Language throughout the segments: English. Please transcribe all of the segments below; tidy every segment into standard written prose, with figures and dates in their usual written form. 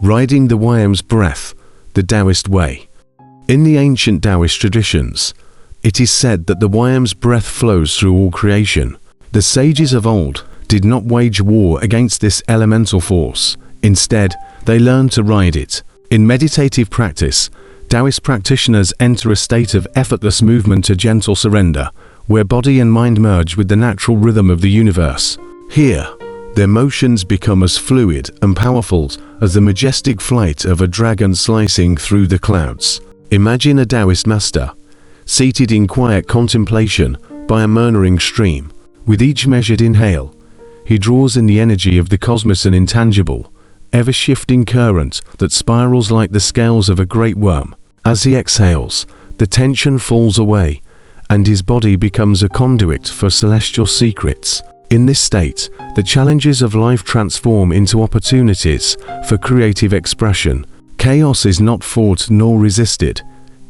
Riding the Wyrm's breath, the Taoist way. In the ancient Taoist traditions, it is said that the Wyrm's breath flows through all creation. The sages of old did not wage war against this elemental force. Instead, they learned to ride it. In meditative practice, Taoist practitioners enter a state of effortless movement, a gentle surrender, where body and mind merge with the natural rhythm of the universe. Here, their motions become as fluid and powerful as the majestic flight of a dragon slicing through the clouds. Imagine a Taoist master, seated in quiet contemplation by a murmuring stream. With each measured inhale, he draws in the energy of the cosmos, an intangible, ever-shifting current that spirals like the scales of a great worm. As he exhales, the tension falls away, and his body becomes a conduit for celestial secrets. In this state, the challenges of life transform into opportunities for creative expression. Chaos is not fought nor resisted.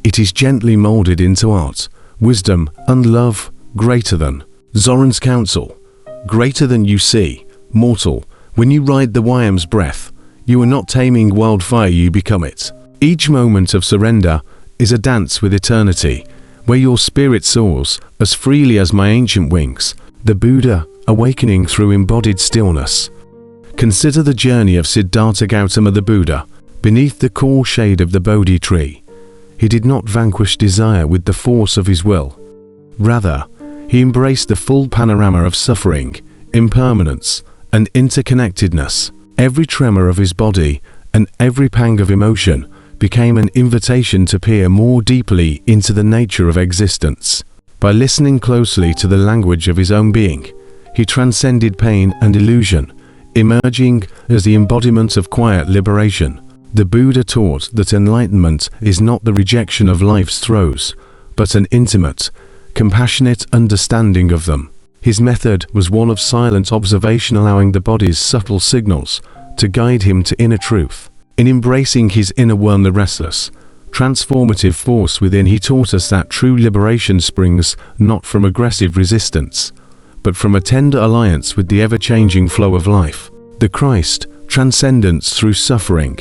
It is gently molded into art, wisdom, and love. Greater than Zoran's counsel. Greater than you see, mortal. When you ride the Wyrm's breath, you are not taming wildfire, you become it. Each moment of surrender is a dance with eternity, where your spirit soars as freely as my ancient wings. The Buddha, awakening through embodied stillness. Consider the journey of Siddhartha Gautama the Buddha, beneath the cool shade of the Bodhi tree. He did not vanquish desire with the force of his will. Rather, he embraced the full panorama of suffering, impermanence, and interconnectedness. Every tremor of his body and every pang of emotion became an invitation to peer more deeply into the nature of existence. By listening closely to the language of his own being, he transcended pain and illusion, emerging as the embodiment of quiet liberation. The Buddha taught that enlightenment is not the rejection of life's throes, but an intimate, compassionate understanding of them. His method was one of silent observation, allowing the body's subtle signals to guide him to inner truth. In embracing his inner worm, the restless, transformative force within, he taught us that true liberation springs not from aggressive resistance, but from a tender alliance with the ever-changing flow of life. The Christ, transcendence through suffering.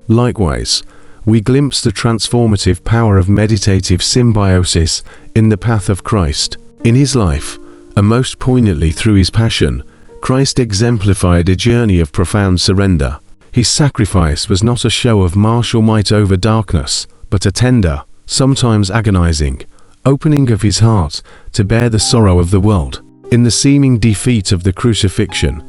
Likewise, we glimpse the transformative power of meditative symbiosis in the path of Christ. In his life, and most poignantly through his passion, Christ exemplified a journey of profound surrender. His sacrifice was not a show of martial might over darkness, but a tender, sometimes agonizing, opening of his heart to bear the sorrow of the world. In the seeming defeat of the crucifixion,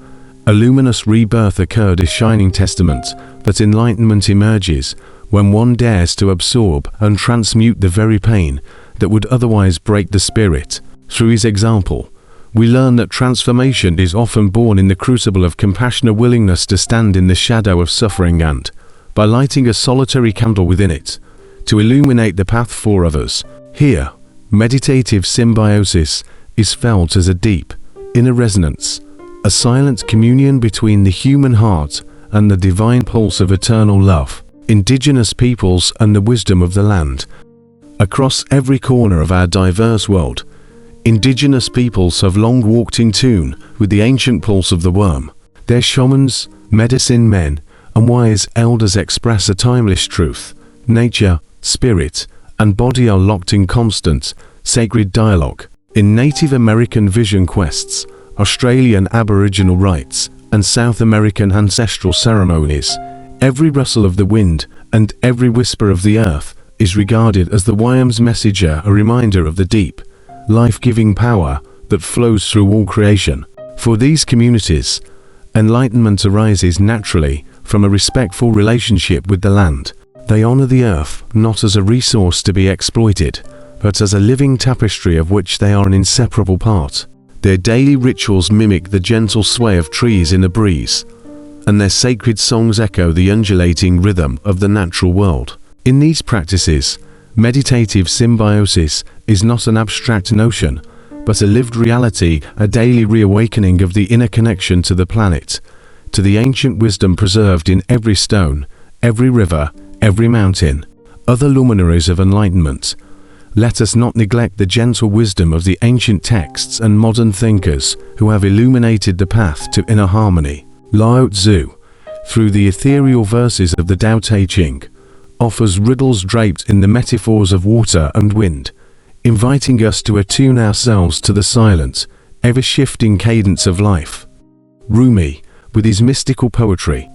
a luminous rebirth occurred, a shining testament that enlightenment emerges when one dares to absorb and transmute the very pain that would otherwise break the spirit. Through his example, we learn that transformation is often born in the crucible of compassion, a willingness to stand in the shadow of suffering and, by lighting a solitary candle within it, to illuminate the path for others. Here, meditative symbiosis is felt as a deep, inner resonance, a silent communion between the human heart and the divine pulse of eternal love. Indigenous peoples and the wisdom of the land. Across every corner of our diverse world, indigenous peoples have long walked in tune with the ancient pulse of the worm. Their shamans, medicine men, and wise elders express a timeless truth. Nature, spirit, and body are locked in constant, sacred dialogue. In Native American vision quests, Australian Aboriginal rites, and South American ancestral ceremonies, every rustle of the wind and every whisper of the earth is regarded as the Wyrm's messenger, a reminder of the deep, life-giving power that flows through all creation. For these communities, enlightenment arises naturally from a respectful relationship with the land. They honor the earth not as a resource to be exploited, but as a living tapestry of which they are an inseparable part. Their daily rituals mimic the gentle sway of trees in a breeze, and their sacred songs echo the undulating rhythm of the natural world. In these practices, meditative symbiosis is not an abstract notion, but a lived reality, a daily reawakening of the inner connection to the planet, to the ancient wisdom preserved in every stone, every river, every mountain. Other luminaries of enlightenment, let us not neglect the gentle wisdom of the ancient texts and modern thinkers who have illuminated the path to inner harmony. Lao Tzu, through the ethereal verses of the Tao Te Ching, offers riddles draped in the metaphors of water and wind, inviting us to attune ourselves to the silent, ever-shifting cadence of life. Rumi, with his mystical poetry,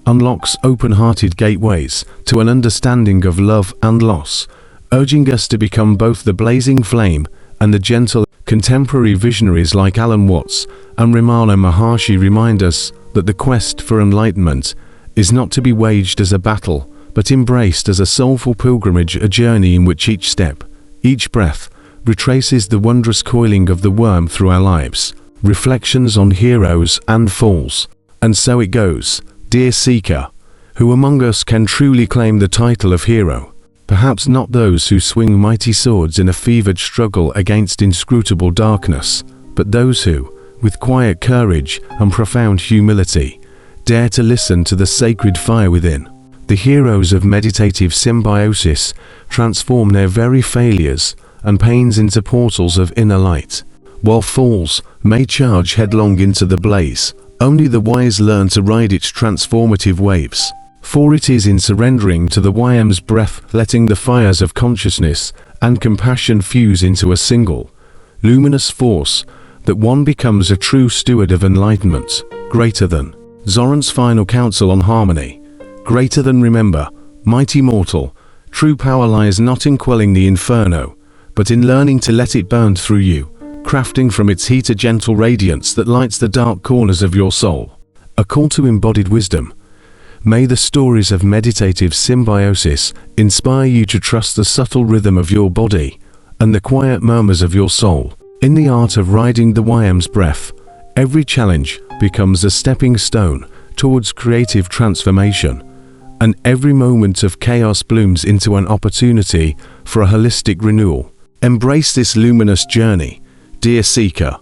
unlocks open-hearted gateways to an understanding of love and loss, urging us to become both the blazing flame and the gentle. Contemporary visionaries like Alan Watts and Ramana Maharshi remind us that the quest for enlightenment is not to be waged as a battle, but embraced as a soulful pilgrimage, a journey in which each step, each breath, retraces the wondrous coiling of the worm through our lives. Reflections on heroes and falls. And so it goes, dear seeker, who among us can truly claim the title of hero? Perhaps not those who swing mighty swords in a fevered struggle against inscrutable darkness, but those who, with quiet courage and profound humility, dare to listen to the sacred fire within. The heroes of meditative symbiosis transform their very failures and pains into portals of inner light, while fools may charge headlong into the blaze. Only the wise learn to ride its transformative waves. For it is in surrendering to the Wyrm's breath, letting the fires of consciousness and compassion fuse into a single, luminous force, that one becomes a true steward of enlightenment. Greater than Zoran's final counsel on harmony. Greater than remember, mighty mortal, true power lies not in quelling the inferno, but in learning to let it burn through you, crafting from its heat a gentle radiance that lights the dark corners of your soul. A call to embodied wisdom. May the stories of meditative symbiosis inspire you to trust the subtle rhythm of your body and the quiet murmurs of your soul. In the art of riding the Wyrm's breath, every challenge becomes a stepping stone towards creative transformation, and every moment of chaos blooms into an opportunity for a holistic renewal. Embrace this luminous journey, dear seeker,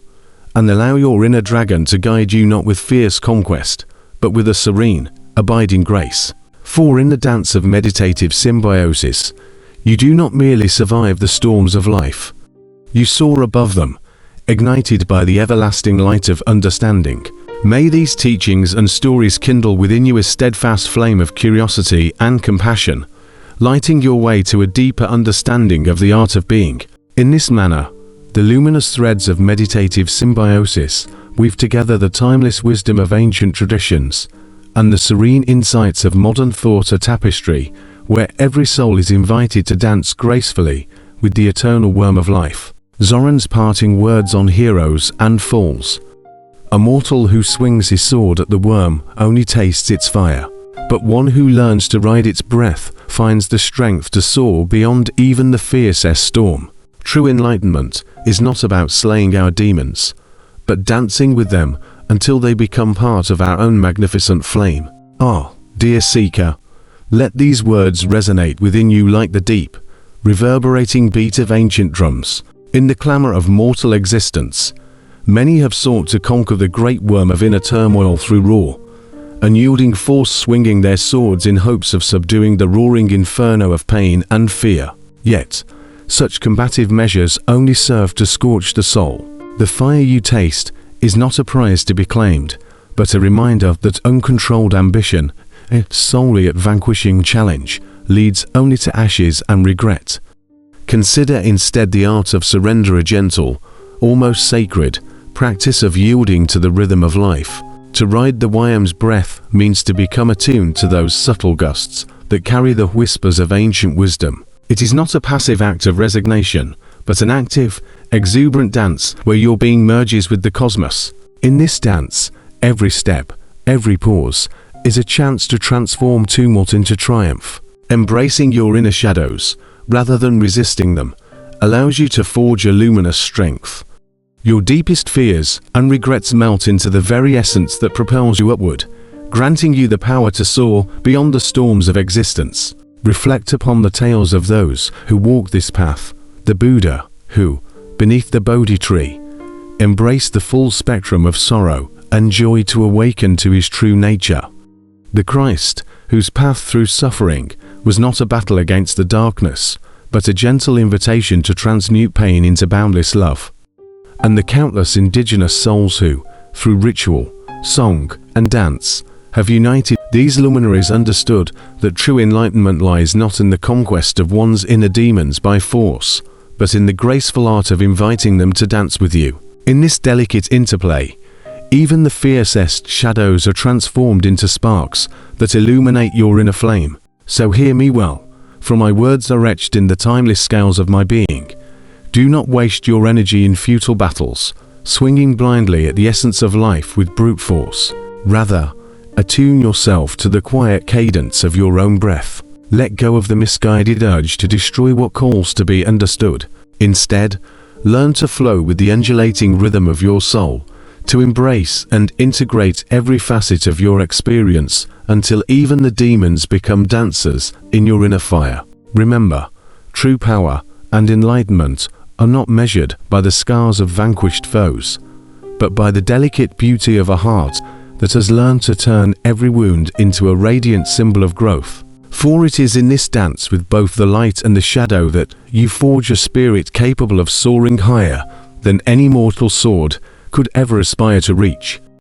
and allow your inner dragon to guide you not with fierce conquest, but with a serene, abiding grace. For in the dance of meditative symbiosis, you do not merely survive the storms of life. You soar above them, ignited by the everlasting light of understanding. May these teachings and stories kindle within you a steadfast flame of curiosity and compassion, lighting your way to a deeper understanding of the art of being. In this manner, the luminous threads of meditative symbiosis weave together the timeless wisdom of ancient traditions and the serene insights of modern thought, a tapestry where every soul is invited to dance gracefully with the eternal worm of life. Zoran's parting words on heroes and falls. A mortal who swings his sword at the worm only tastes its fire, but one who learns to ride its breath finds the strength to soar beyond even the fiercest storm. True enlightenment is not about slaying our demons, but dancing with them until they become part of our own magnificent flame. Ah, dear seeker, let these words resonate within you like the deep, reverberating beat of ancient drums. In the clamor of mortal existence, many have sought to conquer the great worm of inner turmoil through raw, unyielding force, swinging their swords in hopes of subduing the roaring inferno of pain and fear. Yet, such combative measures only serve to scorch the soul. The fire you taste is not a prize to be claimed, but a reminder that uncontrolled ambition, solely at vanquishing challenge, leads only to ashes and regret. Consider instead the art of surrender, a gentle, almost sacred, practice of yielding to the rhythm of life. To ride the Wyrm's breath means to become attuned to those subtle gusts that carry the whispers of ancient wisdom. It is not a passive act of resignation, but an active, exuberant dance where your being merges with the cosmos. In this dance, every step, every pause, is a chance to transform tumult into triumph. Embracing your inner shadows, rather than resisting them, allows you to forge a luminous strength. Your deepest fears and regrets melt into the very essence that propels you upward, granting you the power to soar beyond the storms of existence. Reflect upon the tales of those who walk this path, the Buddha, who, beneath the Bodhi tree, embraced the full spectrum of sorrow and joy to awaken to his true nature. The Christ, whose path through suffering was not a battle against the darkness, but a gentle invitation to transmute pain into boundless love. And the countless indigenous souls who, through ritual, song, and dance, have united These luminaries understood that true enlightenment lies not in the conquest of one's inner demons by force, but in the graceful art of inviting them to dance with you. In this delicate interplay, even the fiercest shadows are transformed into sparks that illuminate your inner flame. So hear me well, for my words are etched in the timeless scales of my being. Do not waste your energy in futile battles, swinging blindly at the essence of life with brute force. Rather, attune yourself to the quiet cadence of your own breath. Let go of the misguided urge to destroy what calls to be understood. Instead, learn to flow with the undulating rhythm of your soul, to embrace and integrate every facet of your experience until even the demons become dancers in your inner fire. Remember, true power and enlightenment are not measured by the scars of vanquished foes, but by the delicate beauty of a heart that has learned to turn every wound into a radiant symbol of growth. For it is in this dance with both the light and the shadow that you forge a spirit capable of soaring higher than any mortal sword could ever aspire to reach.